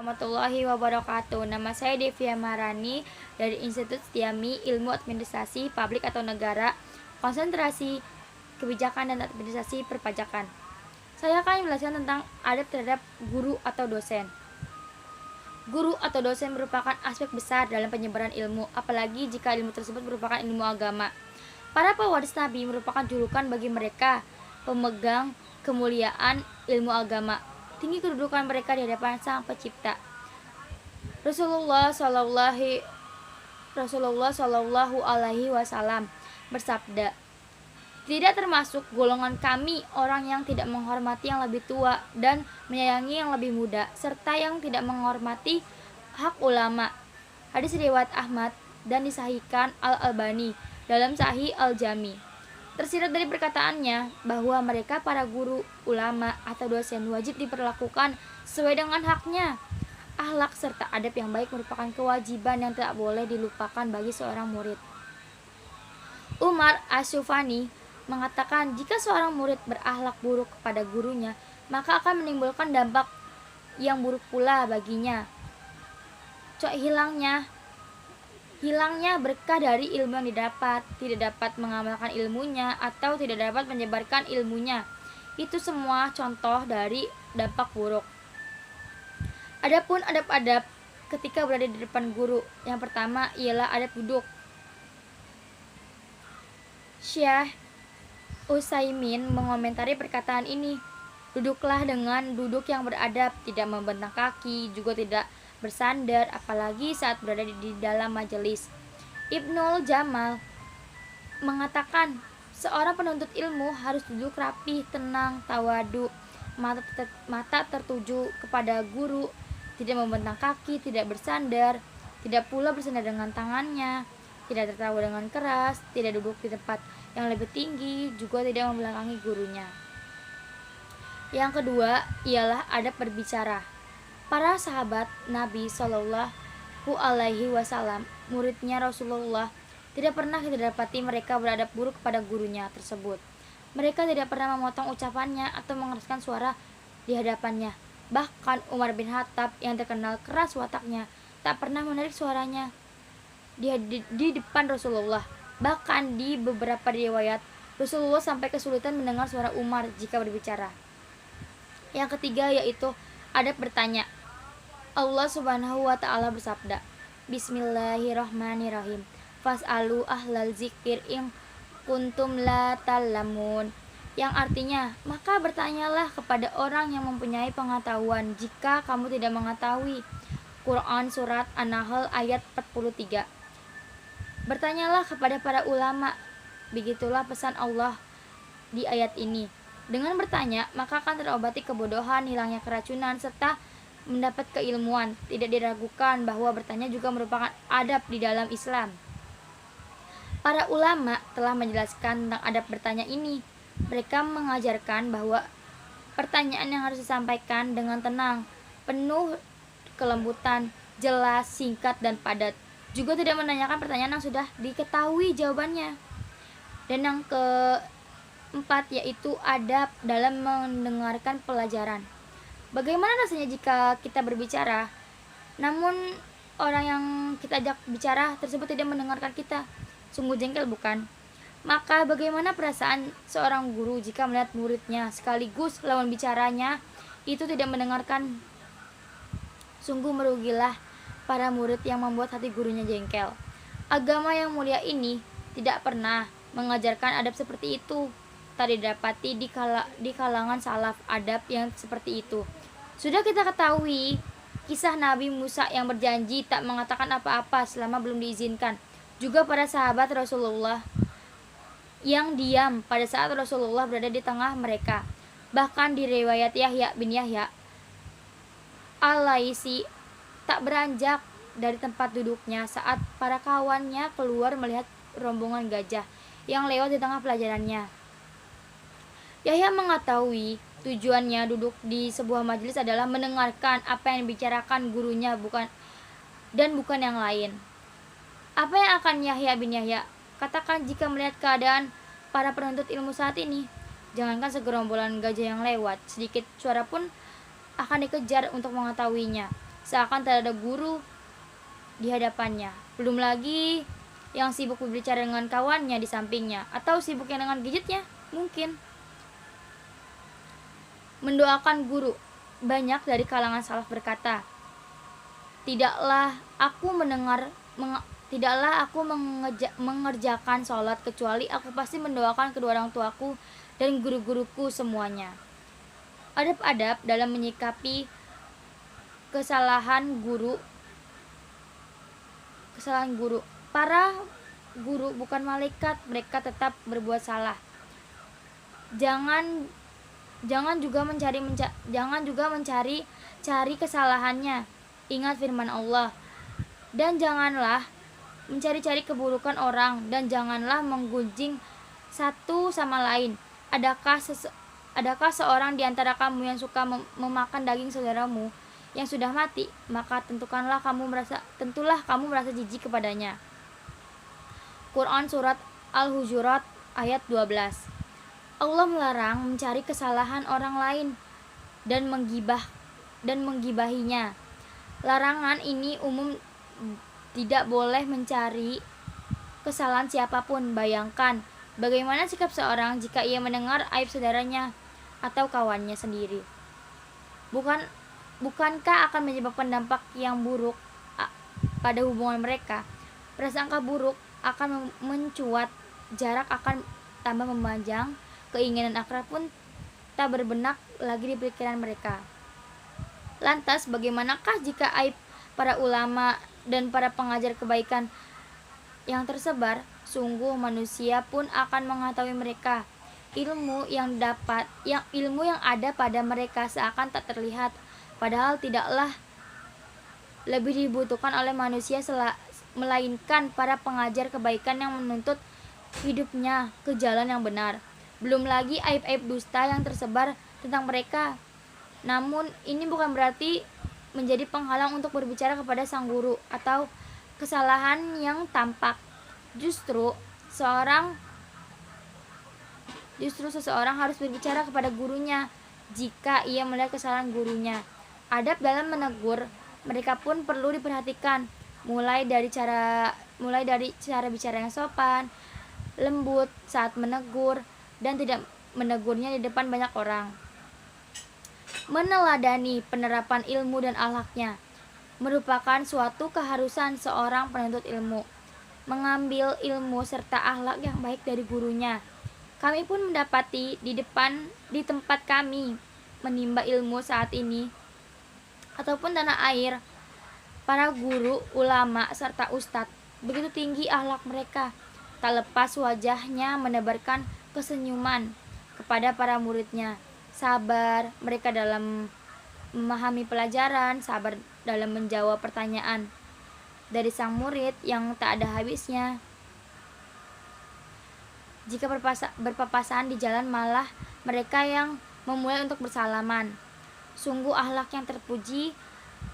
Warahmatullahi wabarakatuh. Nama saya Devia Marani dari Institut Setiami Ilmu Administrasi Publik atau Negara, konsentrasi kebijakan dan administrasi perpajakan. Saya akan menjelaskan tentang adab terhadap guru atau dosen. Guru atau dosen merupakan aspek besar dalam penyebaran ilmu, apalagi jika ilmu tersebut merupakan ilmu agama. Para pewaris Nabi merupakan julukan bagi mereka, pemegang kemuliaan ilmu agama. Tinggi kedudukan mereka di hadapan Sang Pencipta. Rasulullah Shallallahu Alaihi Wasallam bersabda, "Tidak termasuk golongan kami orang yang tidak menghormati yang lebih tua dan menyayangi yang lebih muda, serta yang tidak menghormati hak ulama." Hadis riwayat Ahmad dan disahihkan Al-Albani dalam Sahih Al-Jami. Tersirat dari perkataannya bahwa mereka para guru, ulama, atau dosen wajib diperlakukan sesuai dengan haknya. Akhlak serta adab yang baik merupakan kewajiban yang tidak boleh dilupakan bagi seorang murid. Umar Asyufani mengatakan jika seorang murid berakhlak buruk kepada gurunya, maka akan menimbulkan dampak yang buruk pula baginya. Hilangnya berkah dari ilmu yang didapat, tidak dapat mengamalkan ilmunya, atau tidak dapat menyebarkan ilmunya. Itu semua contoh dari dampak buruk. Adapun adab-adab ketika berada di depan guru, yang pertama ialah adab duduk. Syekh Utsaimin mengomentari perkataan ini. Duduklah dengan duduk yang beradab, tidak membentang kaki, juga tidak bersandar, apalagi saat berada di dalam majelis. Ibnul Jamal mengatakan, seorang penuntut ilmu harus duduk rapi, tenang, tawadu, mata tertuju kepada guru, tidak membentang kaki, tidak bersandar, tidak pula bersandar dengan tangannya, tidak tertawa dengan keras, tidak duduk di tempat yang lebih tinggi, juga tidak membelakangi gurunya. Yang kedua ialah adab berbicara. Para sahabat Nabi Shallallahu Alaihi Wasallam, muridnya Rasulullah, tidak pernah kita dapati mereka beradab buruk kepada gurunya tersebut. Mereka tidak pernah memotong ucapannya atau mengeraskan suara di hadapannya. Bahkan Umar bin Khattab yang terkenal keras wataknya tak pernah menarik suaranya di depan Rasulullah. Bahkan di beberapa riwayat Rasulullah sampai kesulitan mendengar suara Umar jika berbicara. Yang ketiga yaitu adab bertanya. Allah Subhanahu wa Ta'ala bersabda, Bismillahirrahmanirrahim, Fas'alu ahlal zikir in kuntum la ta'lamun, yang artinya, maka bertanyalah kepada orang yang mempunyai pengetahuan jika kamu tidak mengetahui. Quran Surat An-Nahl ayat 43. Bertanyalah kepada para ulama, begitulah pesan Allah di ayat ini. Dengan bertanya, maka akan terobati kebodohan, hilangnya keracunan, serta mendapat keilmuan. Tidak diragukan bahwa bertanya juga merupakan adab di dalam Islam. Para ulama telah menjelaskan tentang adab bertanya ini. Mereka mengajarkan bahwa pertanyaan yang harus disampaikan dengan tenang, penuh kelembutan, jelas, singkat, dan padat. Juga tidak menanyakan pertanyaan yang sudah diketahui jawabannya. Dan yang keempat yaitu adab dalam mendengarkan pelajaran. Bagaimana rasanya jika kita berbicara, namun orang yang kita ajak bicara tersebut tidak mendengarkan kita? Sungguh jengkel, bukan? Maka bagaimana perasaan seorang guru jika melihat muridnya sekaligus lawan bicaranya itu tidak mendengarkan? Sungguh merugilah para murid yang membuat hati gurunya jengkel. Agama yang mulia ini tidak pernah mengajarkan adab seperti itu. Tak didapati di kalangan salaf adab yang seperti itu. Sudah kita ketahui kisah Nabi Musa yang berjanji tak mengatakan apa-apa selama belum diizinkan. Juga para sahabat Rasulullah yang diam pada saat Rasulullah berada di tengah mereka. Bahkan di riwayat Yahya bin Yahya Al-Laisi tak beranjak dari tempat duduknya saat para kawannya keluar melihat rombongan gajah yang lewat di tengah pelajarannya. Yahya mengetahui tujuannya duduk di sebuah majelis adalah mendengarkan apa yang dibicarakan gurunya bukan yang lain. Apa yang akan Yahya bin Yahya katakan jika melihat keadaan para penuntut ilmu saat ini? Jangankan segerombolan gajah yang lewat, sedikit suara pun akan dikejar untuk mengetahuinya. seakan tak ada guru di hadapannya. Belum lagi yang sibuk berbicara dengan kawannya di sampingnya, atau sibuknya dengan gadgetnya mungkin. Mendoakan guru. Banyak dari kalangan salaf berkata, Tidaklah aku mengerjakan sholat kecuali aku pasti mendoakan kedua orang tuaku dan guru-guruku semuanya. Adab-adab dalam menyikapi kesalahan guru. Para guru bukan malaikat, mereka tetap berbuat salah. Jangan juga mencari kesalahannya. Ingat firman Allah. Dan janganlah mencari-cari keburukan orang, dan janganlah menggunjing satu sama lain. Adakah seorang di antara kamu yang suka memakan daging saudaramu yang sudah mati? Maka tentulah kamu merasa jijik kepadanya. Quran Surat Al-Hujurat ayat 12. Allah melarang mencari kesalahan orang lain dan menggibahinya. Larangan ini umum, tidak boleh mencari kesalahan siapapun. Bayangkan bagaimana sikap seorang jika ia mendengar aib saudaranya atau kawannya sendiri. Bukankah akan menyebabkan dampak yang buruk pada hubungan mereka? Prasangka buruk akan mencuat, jarak akan tambah memanjang, keinginan akrab pun tak berbenak lagi di pikiran mereka. Lantas bagaimanakah jika aib para ulama dan para pengajar kebaikan yang tersebar? Sungguh manusia pun akan mengetahui mereka. Ilmu yang ada pada mereka seakan tak terlihat, padahal tidaklah lebih dibutuhkan oleh manusia melainkan para pengajar kebaikan yang menuntut hidupnya ke jalan yang benar. Belum lagi aib-aib dusta yang tersebar tentang mereka. Namun ini bukan berarti menjadi penghalang untuk berbicara kepada sang guru atau kesalahan yang tampak. Justru seseorang harus berbicara kepada gurunya jika ia melihat kesalahan gurunya. Adab dalam menegur mereka pun perlu diperhatikan, mulai dari cara bicara yang sopan, lembut saat menegur, dan tidak menegurnya di depan banyak orang. Meneladani penerapan ilmu dan akhlaknya merupakan suatu keharusan seorang penuntut ilmu. Mengambil ilmu serta akhlak yang baik dari gurunya. Kami pun mendapati di tempat kami menimba ilmu saat ini ataupun tanah air, para guru, ulama, serta ustadz begitu tinggi akhlak mereka. Tak lepas wajahnya menebarkan kesenyuman kepada para muridnya. Sabar mereka dalam memahami pelajaran, sabar dalam menjawab pertanyaan dari sang murid yang tak ada habisnya. Jika berpapasan di jalan, malah mereka yang memulai untuk bersalaman. Sungguh akhlak yang terpuji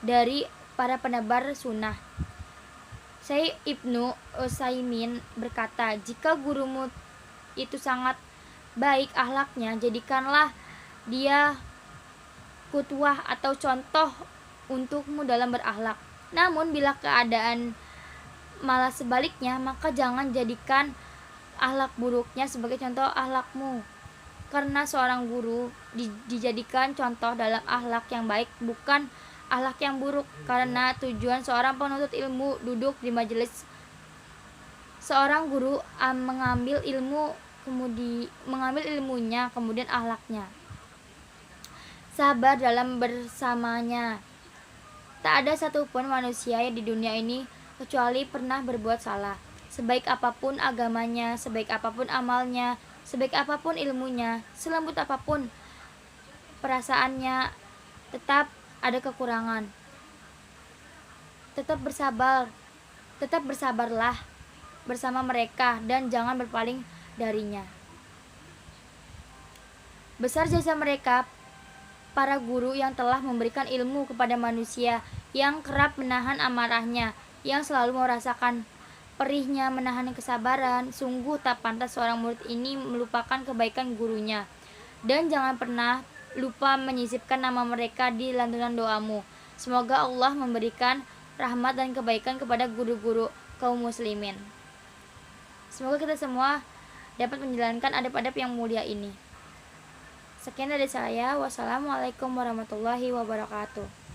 dari para penebar sunnah. Syekh Ibnu Utsaimin berkata, jika gurumu itu sangat baik akhlaknya, jadikanlah dia qudwah atau contoh untukmu dalam berakhlak. Namun bila keadaan malah sebaliknya, maka jangan jadikan akhlak buruknya sebagai contoh akhlakmu. Karena seorang guru dijadikan contoh dalam akhlak yang baik, bukan akhlak yang buruk. Karena tujuan seorang penuntut ilmu duduk di majelis seorang guru mengambil ilmunya, kemudian akhlaknya. Sabar dalam bersamanya. Tak ada satupun manusia di dunia ini kecuali pernah berbuat salah. Sebaik apapun agamanya, sebaik apapun amalnya, sebaik apapun ilmunya, selembut apapun perasaannya, tetap ada kekurangan. Tetap bersabarlah bersama mereka dan jangan berpaling darinya. Besar jasa mereka, para guru yang telah memberikan ilmu kepada manusia yang kerap menahan amarahnya, yang selalu merasakan perihnya menahan kesabaran. Sungguh tak pantas seorang murid ini melupakan kebaikan gurunya. Dan jangan pernah lupa menyisipkan nama mereka di lantunan doamu. Semoga Allah memberikan rahmat dan kebaikan kepada guru-guru kaum muslimin. Semoga kita semua dapat menjalankan adab-adab yang mulia ini. Sekian dari saya. Wassalamualaikum warahmatullahi wabarakatuh.